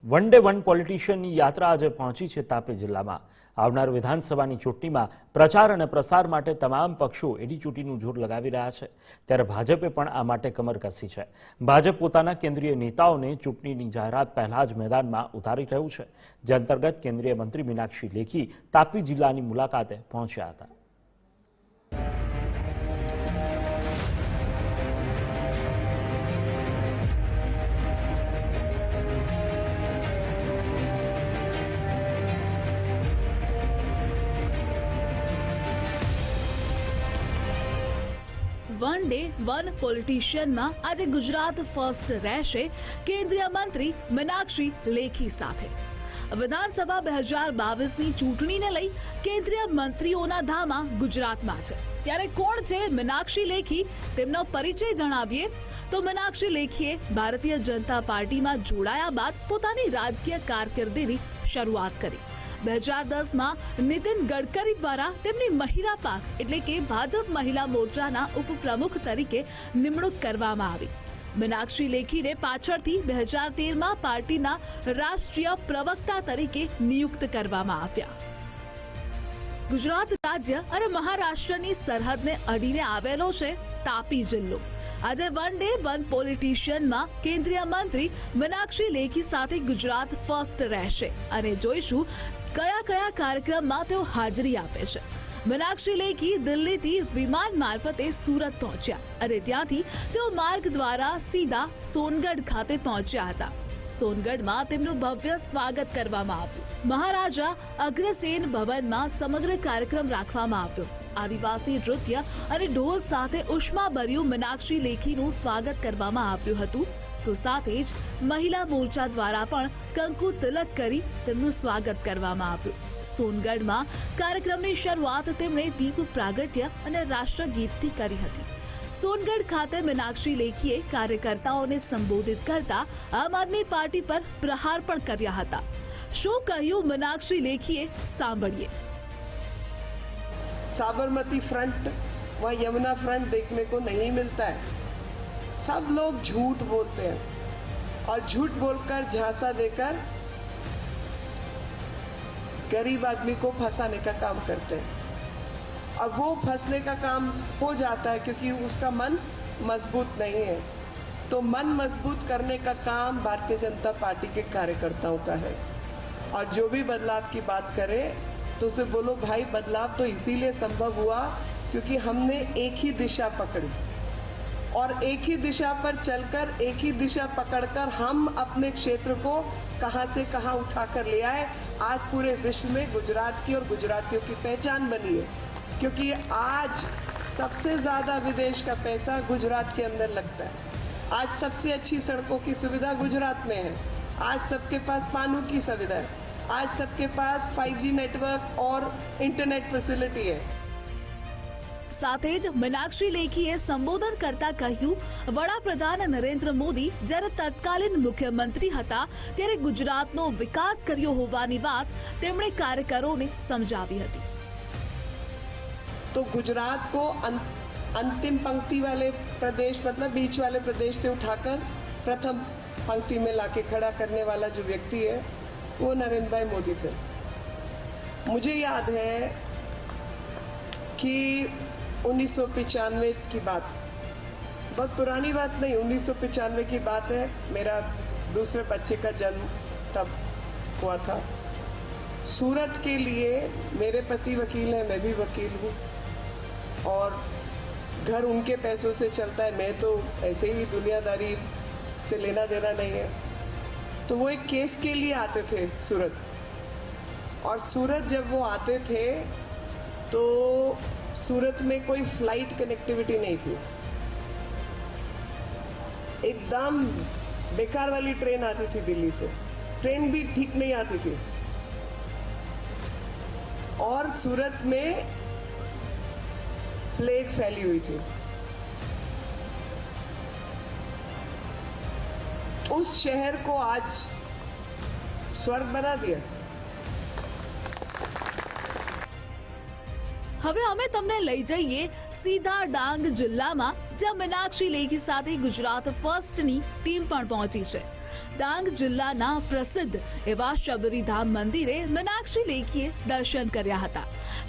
One day one પોલિટિશિયનની યાત્રા આજે પહોંચી છે તાપી જિલ્લામાં। આવનાર વિધાનસભાની ચૂંટણીમાં પ્રચાર અને પ્રસાર માટે તમામ પક્ષો એડીચૂટીનું જોર લગાવી રહ્યા છે, ત્યારે ભાજપે પણ આ માટે કમર કસી છે। ભાજપ પોતાના કેન્દ્રીય નેતાઓને ચૂંટણીની જાહેરાત પહેલા જ મેદાનમાં ઉતારી રહ્યું છે, જે અંતર્ગત કેન્દ્રીય મંત્રી મીનાક્ષી લેખી તાપી જિલ્લાની મુલાકાતે પહોંચ્યા હતા। વન ડે વન પોલિટિશિયનમાં આજે ગુજરાત ફર્સ્ટ રહેશે કેન્દ્રીય મંત્રી મીનાક્ષી લેખી સાથે। વિધાનસભા 2022ની ચૂંટણીને લઈ કેન્દ્રીય મંત્રીઓના ધામા ગુજરાતમાં છે, ત્યારે કોણ છે મીનાક્ષી લેખી, તેમનો પરિચય જણાવીએ તો મીનાક્ષી લેખીએ ભારતીય જનતા પાર્ટીમાં જોડાયા બાદ પોતાની રાજકીય કારકિર્દીની શરૂઆત કરી। 2010માં નીતિન ગડકરી દ્વારા તેમની મહિલા પાક એટલે કે ભાજપ મહિલા મોરચાના ઉપપ્રમુખ તરીકે નિમણૂક કરવામાં આવી। મીનાક્ષી લેખીને પાછળથી 2013માં પાર્ટીના રાષ્ટ્રીય પ્રવક્તા તરીકે નિયુક્ત કરવામાં આવ્યા। ગુજરાત રાજ્ય અને મહારાષ્ટ્રની સરહદને અડીને આવેલો છે તાપી જિલ્લો। આજે વન ડે વન પોલિટિશિયનમાં કેન્દ્રીય મંત્રી મીનાક્ષી લેખી સાથે ગુજરાત ફર્સ્ટ રહેશે અને જોઈશું કયા કયા કાર્યક્રમમાં તેઓ હાજરી આપે છે। મીનાક્ષી લેખી દિલ્હીથી વિમાન મારફતે સુરત પહોંચ્યા અને ત્યાંથી તેઓ માર્ગ દ્વારા સીધા સોનગઢ ખાતે પહોંચ્યા હતા। સોનગઢમાં તેમનું ભવ્ય સ્વાગત કરવામાં આવ્યું। મહારાજા અગ્રસેન ભવનમાં સમગ્ર કાર્યક્રમ રાખવામાં આવ્યો। આદિવાસી નૃત્ય અને ઢોલ સાથે ઉષ્માભર્યું મીનાક્ષી લેખીનું સ્વાગત કરવામાં આવ્યું હતું, તો સાથે જ મહિલા મોરચા દ્વારા પણ કંકુ તિલક કરી તેમનું સ્વાગત કરવામાં આવ્યું। સોનગઢમાં કાર્યક્રમની શરૂઆત તેમણે દીપ પ્રાગટ્ય અને રાષ્ટ્રગીતથી કરી હતી। સોનગઢ ખાતે મીનાક્ષી લેખીએ કાર્યકર્તાઓને સંબોધિત કરતા આમ આદમી પાર્ટી પર પ્રહાર પણ કર્યા હતા। શું કહ્યું મીનાક્ષી લેખીએ, સાંભળીએ। साबरमती फ्रंट व यमुना फ्रंट देखने को नहीं मिलता है। सब लोग झूठ बोलते हैं और झूठ बोलकर झांसा देकर गरीब आदमी को फंसाने का काम करते हैं और वो फंसने का काम हो जाता है क्योंकि उसका मन मजबूत नहीं है। तो मन मजबूत करने का काम भारतीय जनता पार्टी के कार्यकर्ताओं का है और जो भी बदलाव की बात करे तो उसे बोलो भाई बदलाव तो इसीलिए संभव हुआ क्योंकि हमने एक ही दिशा पकड़ी और एक ही दिशा पर चलकर एक ही दिशा पकड़कर हम अपने क्षेत्र को कहां से कहां उठाकर ले आए। आज पूरे विश्व में गुजरात की और गुजरातियों की पहचान बनी है क्योंकि आज सबसे ज़्यादा विदेश का पैसा गुजरात के अंदर लगता है। आज सबसे अच्छी सड़कों की सुविधा गुजरात में है। आज सबके पास पानी की सुविधा है। आज सबके पास 5G नेटवर्क और इंटरनेट फैसिलिटी है। સાથે જ મીનાક્ષી લેખીએ સંબોધન કરતા કહ્યું, વડાપ્રધાન નરેન્દ્ર મોદી જ્યારે તત્કાલીન મુખ્યમંત્રી હતા ત્યારે ગુજરાતનો વિકાસ કર્યો હોવાની વાત તેમણે કાર્યકરોને સમજાવી હતી। तो गुजरात को अंतिम पंक्ति वाले प्रदेश मतलब बीच वाले प्रदेश से उठाकर प्रथम पंक्ति में लाके खड़ा करने वाला जो व्यक्ति है वो नरेंद्र भाई मोदी थे। मुझे याद है कि 1995 की बात, बहुत पुरानी बात नहीं, 1995 की बात है। मेरा दूसरे बच्चे का जन्म तब हुआ था। सूरत के लिए मेरे पति वकील हैं, मैं भी वकील हूँ और घर उनके पैसों से चलता है। मैं तो ऐसे ही दुनियादारी से लेना देना नहीं है। तो वो एक केस के लिए आते थे सूरत, और सूरत जब वो आते थे तो सूरत में कोई फ्लाइट कनेक्टिविटी नहीं थी। एकदम बेकार वाली ट्रेन आती थी दिल्ली से, ट्रेन भी ठीक नहीं आती थी और सूरत में प्लेग फैली हुई थी। उस शहर को आज स्वर्ग बना दिया। હવે અમે તમને લઈ જઈએ સીધા ડાંગ જિલ્લામાં, જ્યાં મીનાક્ષી લેખી સાથે ગુજરાત ફર્સ્ટની ટીમ પણ પહોંચી છે। ડાંગ જિલ્લાના પ્રસિદ્ધ એવા શબરીધામ મંદિરે મીનાક્ષી લેખીએ દર્શન કર્યા હતા।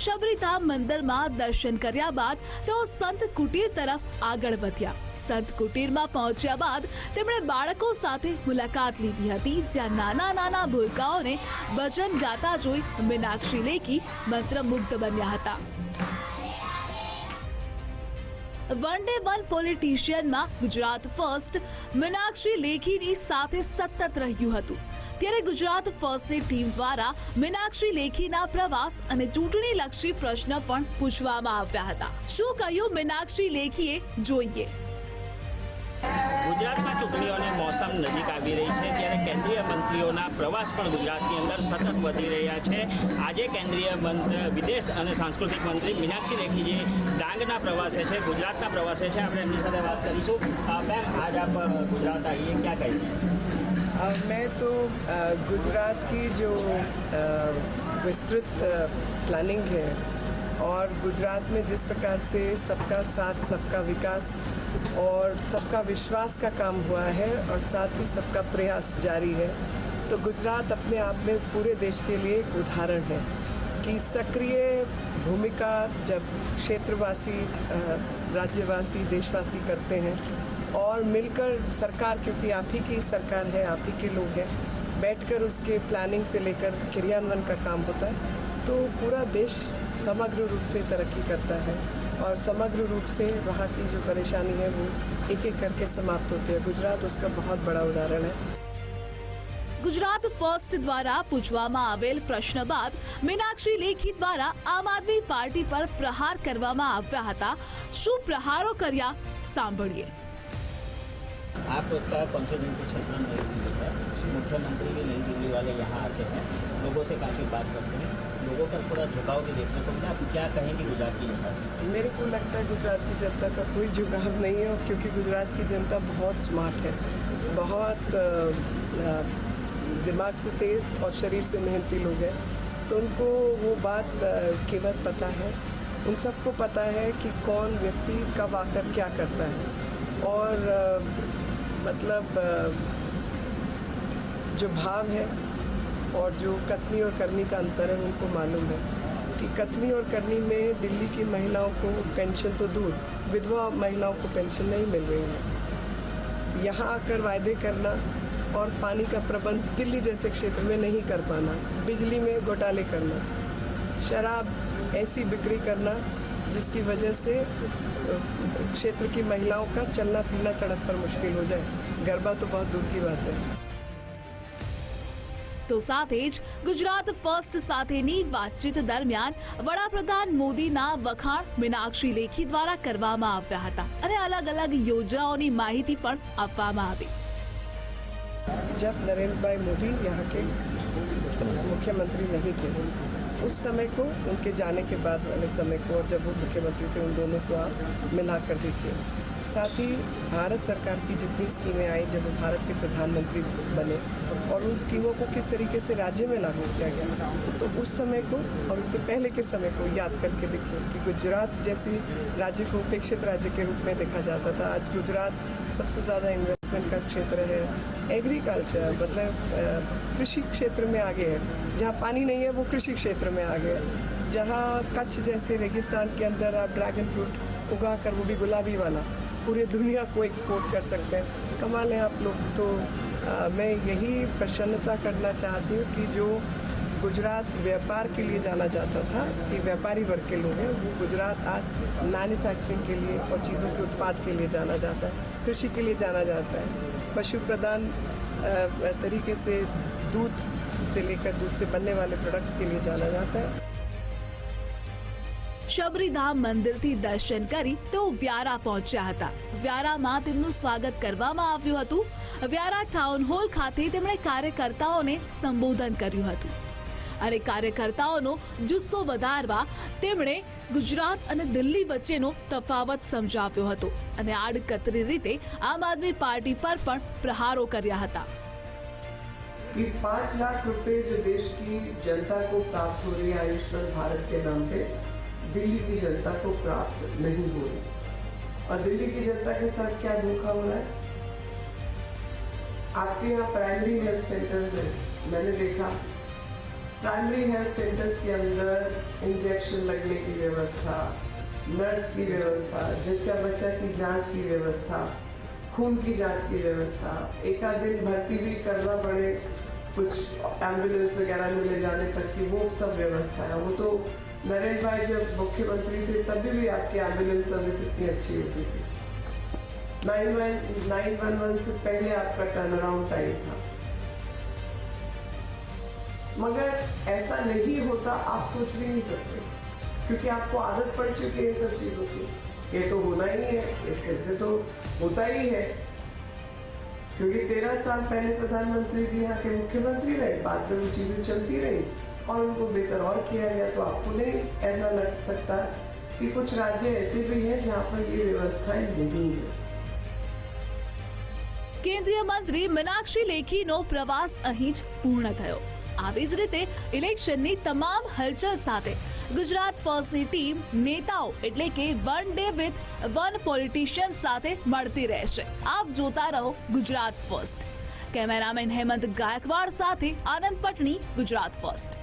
શબરીધામ મંદિરમાં દર્શન કર્યા બાદ તેઓ સંત કુટીર તરફ આગળ વધ્યા। સંત કુટીરમાં પહોંચ્યા બાદ તેમણે બાળકો સાથે મુલાકાત લીધી હતી, જ્યાં નાના નાના ભૂલકાઓને ભજન ગાતા જોઈ મીનાક્ષી લેખી મંત્રમુગ્ધ બન્યા હતા। વન ડે વન પોલિટિશિયનમાં ગુજરાત ફર્સ્ટ મીનાક્ષી લેખીની સાથે સતત રહ્યું હતું। ત્યારે ગુજરાત ફર્સ્ટની ટીમ દ્વારા મીનાક્ષી લેખીના પ્રવાસ અને ચૂંટણીલક્ષી પ્રશ્ન પણ પૂછવામાં આવ્યા હતા। શું કહ્યું મીનાક્ષી લેખીએ, જોઈએ। ગુજરાતમાં ચૂંટણીઓની મોસમ નજીક આવી રહી છે, ત્યારે કેન્દ્રીય મંત્રીઓના પ્રવાસ પણ ગુજરાતની અંદર સતત વધી રહ્યા છે। આજે કેન્દ્રીય વિદેશ અને સાંસ્કૃતિક મંત્રી મીનાક્ષી લેખીજી ડાંગના પ્રવાસે છે, ગુજરાતના પ્રવાસે છે। આપણે એમની સાથે વાત કરીશું। મેમ, आज आप गुजरात आई हैं, क्या कहेंगे? मैं तो गुजरात की जो विस्तृत प्लानिंग है और गुजरात में जिस प्रकार से सबका साथ, सबका विकास और सबका विश्वास का काम हुआ है और साथ ही सबका प्रयास जारी है, तो गुजरात अपने आप में पूरे देश के लिए एक उदाहरण है कि सक्रिय भूमिका जब क्षेत्रवासी, राज्यवासी, देशवासी करते हैं और मिलकर सरकार, क्योंकि आप ही की सरकार है, आप ही के लोग हैं, बैठकर उसके प्लानिंग से लेकर क्रियान्वयन का काम होता है, तो पूरा देश समग्र रूप से तरक्की करता है और समग्र रूप से वहाँ की जो परेशानी है वो एक एक करके समाप्त होती है। गुजरात उसका बहुत बड़ा उदाहरण है। ગુજરાત ફર્સ્ટ દ્વારા પૂછવામાં આવેલ પ્રશ્ન બાદ મીનાક્ષી લેખી દ્વારા આમ આદમી પાર્ટી પર પ્રહાર કરવામાં આવ્યા હતા। શું પ્રહારો કર્યા, સાંભળીએ। आपका कॉन्स्टिट्यूंसी क्षेत्र में नई दिल्ली है, मुख्यमंत्री भी नई दिल्ली वाले यहाँ आते हैं, लोगों से काफ़ी बात करते हैं, लोगों का थोड़ा झुकाव भी देखने को मिला। आप क्या कहेंगे गुजरात की जनता से? मेरे को लगता है गुजरात की जनता का कोई झुकाव नहीं है, और क्योंकि गुजरात की जनता बहुत स्मार्ट है, बहुत दिमाग से तेज़ और शरीर से मेहनती लोग हैं, तो उनको वो बात कीमत पता है। उन सबको पता है कि कौन व्यक्ति कब आकर क्या करता है, और मतलब जो भाव है और जो कथनी और करनी का अंतर है उनको मालूम है कि कथनी और करनी में दिल्ली की महिलाओं को पेंशन तो दूर, विधवा महिलाओं को पेंशन नहीं मिल रही है। यहाँ आकर वायदे करना और पानी का प्रबंध दिल्ली जैसे क्षेत्र में नहीं कर पाना, बिजली में घोटाले करना, शराब ऐसी बिक्री करना जिसकी वजह से क्षेत्र की महिलाओं का चलना फिरना सड़क पर मुश्किल हो जाए, गरबा तो बहुत दूर की बात है। તો સાથે જ ગુજરાત ફર્સ્ટ સાથેની વાતચીત દરમિયાન વડાપ્રધાન મોદીના વખાણ મીનાક્ષી લેખી દ્વારા કરવામાં આવ્યા હતા અને અલગ અલગ યોજનાઓની માહિતી પણ આપવામાં આવી। जब नरेंद्र भाई मोदी यहाँ के मुख्यमंत्री नहीं थे, उस समय को, उनके जाने के बाद वाले समय को, और जब वो मुख्यमंत्री थे, उन दोनों को आप मिलाकर देखिए। साथ ही भारत सरकार की जितनी स्कीमें आई जब वो भारत के प्रधानमंत्री बने, और उन स्कीमों को किस तरीके से राज्य में लागू किया गया, तो उस समय को और उससे पहले के समय को याद करके देखिए कि गुजरात जैसी राज्य को उपेक्षित राज्य के रूप में देखा जाता था। आज गुजरात सबसे ज़्यादा इन्वेस्टमेंट का क्षेत्र है, एग्रीकल्चर मतलब कृषि क्षेत्र में आगे है। जहाँ पानी नहीं है वो कृषि क्षेत्र में आगे है। जहाँ कच्छ जैसे रेगिस्तान के अंदर आप ड्रैगन फ्रूट उगा कर, वो भी गुलाबी वाला, पूरे दुनिया को एक्सपोर्ट कर सकते हैं। कमाल है आप लोग। तो मैं यही प्रशंसा करना चाहती हूँ कि जो गुजरात व्यापार के लिए जाना जाता था कि व्यापारी वर्ग के लोग हैं, वो गुजरात आज मैन्युफैक्चरिंग के लिए और चीज़ों के उत्पाद के लिए जाना जाता है, कृषि के लिए जाना जाता है, पशु प्रधान तरीके से दूध से लेकर दूध से बनने वाले प्रोडक्ट्स के लिए जाना जाता है। શબરીધામ મંદિરથી દર્શન કરી તેઓ વ્યારા પહોંચ્યા હતા। વ્યારામાં તેમનું સ્વાગત કરવામાં આવ્યું હતું। વ્યારા ટાઉન હોલ ખાતે તેમણે કાર્યકર્તાઓને સંબોધન કર્યું હતું અને કાર્યકર્તાઓનો જુસ્સો વધારવા તેમણે ગુજરાત અને દિલ્હી વચ્ચેનો તફાવત સમજાવ્યો હતો અને આડકતરી રીતે આમ આદમી પાર્ટી પર પણ પ્રહારો કર્યા હતા। कि 5 लाख रुपए जो देश की जनता को प्राप्त हो रही है आयुष्मान भारत के नाम पे, दिल्ली की जनता को प्राप्त नहीं हो रही। और दिल्ली की जनता के साथ क्या धोखा हो रहा है? आपके यहाँ प्राइमरी हेल्थ सेंटर्स है, मैंने देखा प्राइमरी हेल्थ सेंटर्स के अंदर इंजेक्शन लगने की व्यवस्था, नर्स की व्यवस्था, जच्चा बच्चा की जांच की व्यवस्था, खून की जांच की व्यवस्था, एक आध दिन भर्ती भी करना पड़े कुछ एम्बुलेंस वगैरह में ले जाने तक की, वो सब व्यवस्था है। वो तो नरेंद्र भाई जब मुख्यमंत्री थे तभी भी आपकी एम्बुलेंस सर्विस इतनी अच्छी होती थी। 911 से पहले आपका टर्न अराउंड टाइम था, मगर ऐसा नहीं होता आप सोच भी नहीं सकते, क्योंकि आपको आदत पड़ चुकी है इन सब चीजों की। ये तो होना ही है, फिर से तो होता ही है, क्योंकि 13 साल पहले प्रधानमंत्री जी यहाँ के मुख्यमंत्री रहे, बाद में वो चीजें चलती रही और उनको बेहतर और किया गया। तो आपको नहीं ऐसा लग सकता कि कुछ राज्य ऐसे भी हैं जहाँ पर ये व्यवस्थाएं नहीं है। કેન્દ્રીય મંત્રી મીનાક્ષી લેખીનો પ્રવાસ અહીં જ પૂર્ણ થયો। આવી જ રીતે ઇલેક્શનની તમામ હલચલ સાથે ગુજરાત ફર્સ્ટની ટીમ નેતાઓ એટલે કે one day with one politician સાથે મળતી રહેશે। આપ જોતા રહો ગુજરાત ફર્સ્ટ। કેમેરામેન હેમંત ગાયકવાડ સાથે આનંદ પટણી, ગુજરાત ફર્સ્ટ।